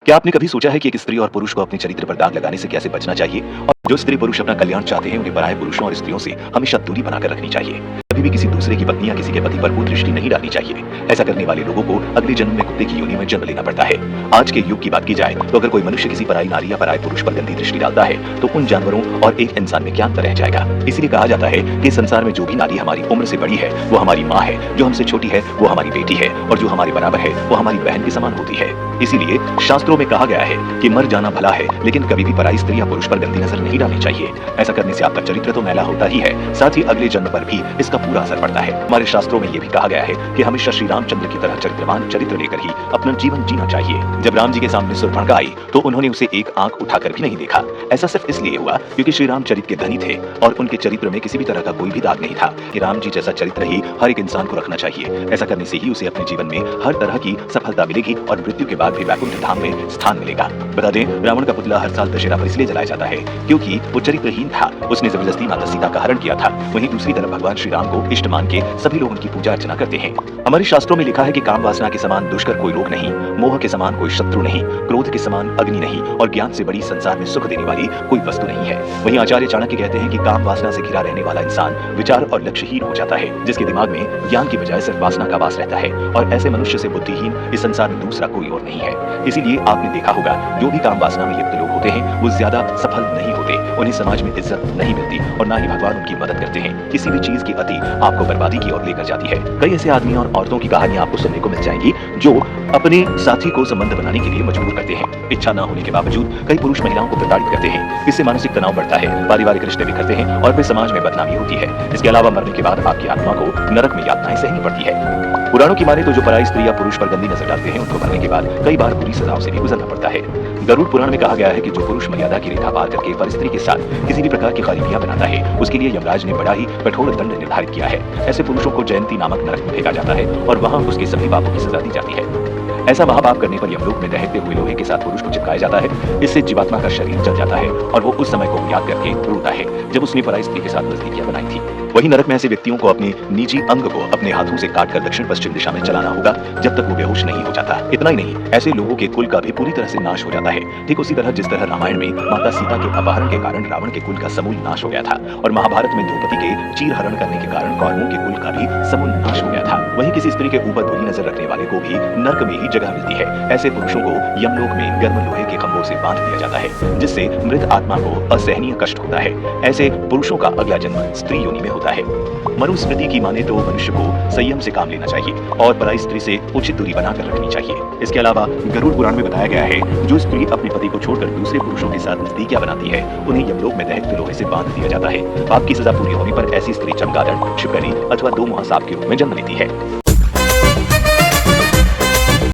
क्या आपने कभी सोचा है कि एक स्त्री और पुरुष को अपने चरित्र पर दाग लगाने से कैसे बचना चाहिए और जो स्त्री पुरुष अपना कल्याण चाहते हैं उन्हें पराये पुरुषों और स्त्रियों से हमेशा दूरी बनाकर रखनी चाहिए। कभी भी किसी दूसरे की पत्नी या किसी के पति पर कुदृष्टि नहीं डालनी चाहिए। ऐसा करने वाले लोगों को अगले जन्म में कुत्ते की योनि में जन्म लेना पड़ता है। आज के युग की बात की जाए तो अगर कोई मनुष्य किसी पराई नारी या पराये पुरुष पर गंदी दृष्टि डालता है तो उन जानवरों और एक इंसान में क्या अंतर रह जाएगा। इसलिए कहा जाता है कि संसार में जो भी नारी हमारी उम्र से बड़ी है वो हमारी माँ है, जो हमसे छोटी है वो हमारी बेटी है और जो हमारे बराबर है वो हमारी बहन के समान होती है। इसीलिए शास्त्रों में कहा गया है कि मर जाना भला है, लेकिन कभी भी पराई स्त्री या पुरुष पर गंदी नजर नहीं डालनी चाहिए। ऐसा करने से आपका चरित्र तो मैला होता ही है, साथ ही अगले जन्म पर भी इसका पूरा असर पड़ता है। हमारे शास्त्रों में यह भी कहा गया है कि हमेशा श्री रामचंद्र की तरह चरित्रवान चरित्र लेकर ही अपना जीवन जीना चाहिए। जब राम जी के सामने शूर्पणखा आई तो उन्होंने उसे एक आंख उठाकर भी नहीं देखा। ऐसा सिर्फ इसलिए हुआ क्योंकि श्री रामचरित्र के धनी थे और उनके चरित्र में किसी भी तरह का कोई भी दाग नहीं था। कि राम जी जैसा चरित्र ही हर एक इंसान को रखना चाहिए। ऐसा करने से ही उसे अपने जीवन में हर तरह की सफलता मिलेगी और मृत्यु के बाद भी वैकुंठ धाम में स्थान मिलेगा। बता दें, रावण का पुतला हर साल दशहरा पर इसलिए जलाया जाता है क्योंकि वो चरित्रहीन था। उसने जबरदस्ती माता सीता का हरण किया था। वहीं दूसरी तरफ भगवान श्री राम को इष्ट मान के सभी लोग उनकी पूजा अर्चना करते हैं। हमारे शास्त्रों में लिखा है कि काम वासना के समान दुष्कर कोई रोग नहीं, मोह के समान कोई शत्रु नहीं, क्रोध के समान अग्नि नहीं और ज्ञान से बड़ी संसार में सुख देने वाली कोई वस्तु नहीं है। वहीं आचार्य चाणक्य कहते हैं कि काम वासना से घिरा रहने वाला इंसान विचार और लक्ष्यहीन हो जाता है, जिसके दिमाग में ज्ञान की बजाय सिर्फ वासना का वास रहता है और ऐसे मनुष्य से बुद्धिहीन इस संसार में दूसरा कोई और नहीं है। इसीलिए आपने देखा होगा जो भी काम वासना में युक्त लोग होते हैं वो ज्यादा सफल नहीं होते, उन्हें समाज में इज्जत नहीं मिलती और ना ही भगवान उनकी मदद करते हैं। किसी भी चीज की अति आपको बर्बादी की ओर लेकर जाती है। कई ऐसे आदमी और औरतों की कहानियां आपको सुनने को मिल जाएंगी जो अपने साथी को संबंध बनाने के लिए मजबूर करते हैं। इच्छा न होने के बावजूद कई पुरुष महिलाओं को प्रताड़ित करते हैं। इससे मानसिक तनाव बढ़ता है, पारिवारिक रिश्ते बिखरते हैं और फिर समाज में बदनामी होती है। इसके अलावा मरने के बाद आपकी आत्मा को नरक में यातनाएं सहनी पड़ती है। पुराणों की माने तो जो पराई स्त्री या पुरुष पर गंदी नजर डालते हैं उनको मरने के बाद कई बार बुरी सजाओं से भी गुजरना पड़ता है। गरुड़ पुराण में कहा गया है कि जो पुरुष मर्यादा की रेखा पार करके पर स्त्री के साथ किसी भी प्रकार की खराबियां बनाता है उसके लिए यमराज ने बड़ा ही कठोर दंड निर्धारित किया है। ऐसे पुरुषों को जयंती नामक नरक में फेंका जाता है और वहां उसके सभी पापों की सजा दी जाती है। ऐसा महापाप करने पर यमलोक में दहकते हुए लोहे के साथ पुरुष को चिपकाया जाता है। इससे जीवात्मा का शरीर जल जाता है और वो उस समय को याद करके रोता है जब उसने पराई स्त्री के साथ नजदीकियां बनाई थी। वहीं नरक में ऐसे व्यक्तियों को अपने निजी अंग को अपने हाथों से काटकर दक्षिण पश्चिम दिशा में चलाना होगा जब तक वो बेहोश नहीं हो जाता। इतना ही नहीं, ऐसे लोगों के कुल का भी पूरी तरह से नाश हो जाता है। ठीक उसी तरह जिस तरह रामायण में माता सीता के अपहरण के कारण रावण के कुल का समूल नाश हो गया था और महाभारत में द्रौपदी के चीर हरण करने के कारण कौरवों के कुल का भी समूल नाश हो गया था। वहीं किसी स्त्री के ऊपर बुरी नजर रखने वाले को भी नरक में ही जगह मिलती है। ऐसे पुरुषों को यमलोक में गर्म लोहे के खंभों से बांध दिया जाता है जिससे मृत आत्मा को असहनीय कष्ट होता है। ऐसे पुरुषों का अगला जन्म स्त्री योनि में होता है। मनुस्मृति की माने तो मनुष्य को संयम से काम लेना चाहिए और पराई स्त्री से उचित दूरी बनाकर रखनी चाहिए। इसके अलावा गरुड़ पुराण में बताया गया है जो स्त्री अपने पति को छोड़कर दूसरे पुरुषों के साथ नजदीकियां बनाती है उन्हें यमलोक में दहकते लोहे से बांध दिया जाता है। पाप की सजा पूरी होने पर ऐसी स्त्री चमगादड़, छिपकली अथवा दो मुहां सांप के रूप में जन्म लेती है।